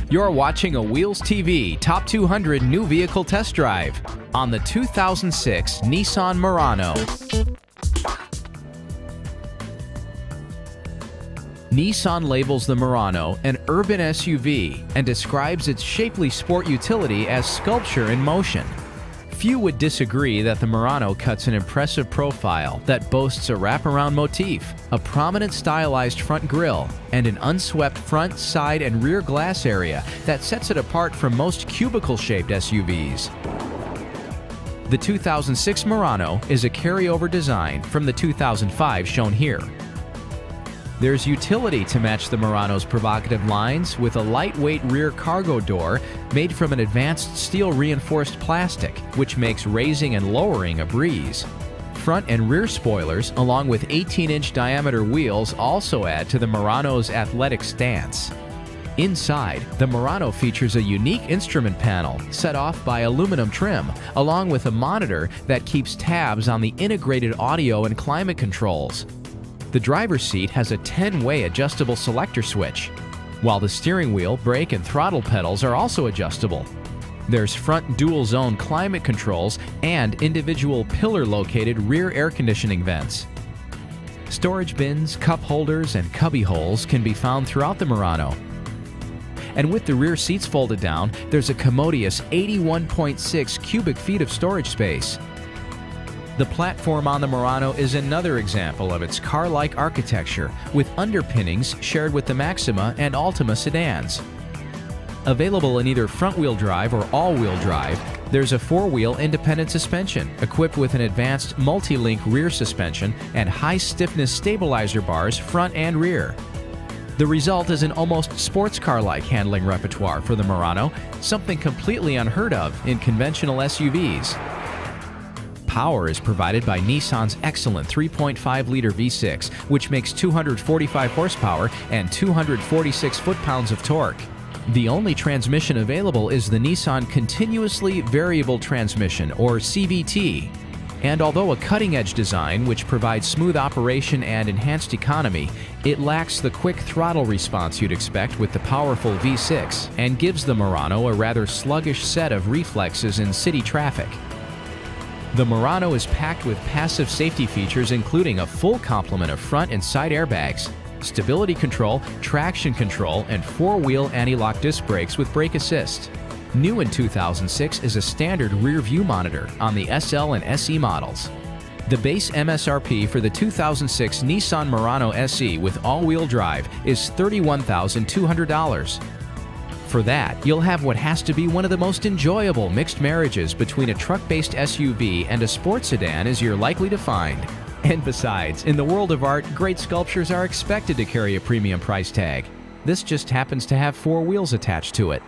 You're watching a Wheels TV Top 200 New Vehicle Test Drive on the 2006 Nissan Murano. Nissan labels the Murano an urban SUV and describes its shapely sport utility as sculpture in motion. Few would disagree that the Murano cuts an impressive profile that boasts a wraparound motif, a prominent stylized front grille, and an unswept front, side, and rear glass area that sets it apart from most cubicle-shaped SUVs. The 2006 Murano is a carryover design from the 2005 shown here. There's utility to match the Murano's provocative lines with a lightweight rear cargo door made from an advanced steel-reinforced plastic, which makes raising and lowering a breeze. Front and rear spoilers, along with 18-inch diameter wheels, also add to the Murano's athletic stance. Inside, the Murano features a unique instrument panel set off by aluminum trim, along with a monitor that keeps tabs on the integrated audio and climate controls. The driver's seat has a 10-way adjustable selector switch, while the steering wheel, brake, and throttle pedals are also adjustable. There's front dual-zone climate controls and individual pillar-located rear air conditioning vents. Storage bins, cup holders, and cubby holes can be found throughout the Murano. And with the rear seats folded down, there's a commodious 81.6 cubic feet of storage space. The platform on the Murano is another example of its car-like architecture, with underpinnings shared with the Maxima and Altima sedans. Available in either front-wheel drive or all-wheel drive, there's a four-wheel independent suspension equipped with an advanced multi-link rear suspension and high-stiffness stabilizer bars front and rear. The result is an almost sports car-like handling repertoire for the Murano, something completely unheard of in conventional SUVs. Power is provided by Nissan's excellent 3.5-liter V6, which makes 245 horsepower and 246 foot-pounds of torque. The only transmission available is the Nissan Continuously Variable Transmission, or CVT. And although a cutting-edge design which provides smooth operation and enhanced economy, it lacks the quick throttle response you'd expect with the powerful V6 and gives the Murano a rather sluggish set of reflexes in city traffic. The Murano is packed with passive safety features including a full complement of front and side airbags, stability control, traction control, and four-wheel anti-lock disc brakes with brake assist. New in 2006 is a standard rear view monitor on the SL and SE models. The base MSRP for the 2006 Nissan Murano SE with all-wheel drive is $31,200. For that, you'll have what has to be one of the most enjoyable mixed marriages between a truck-based SUV and a sports sedan as you're likely to find. And besides, in the world of art, great sculptures are expected to carry a premium price tag. This just happens to have four wheels attached to it.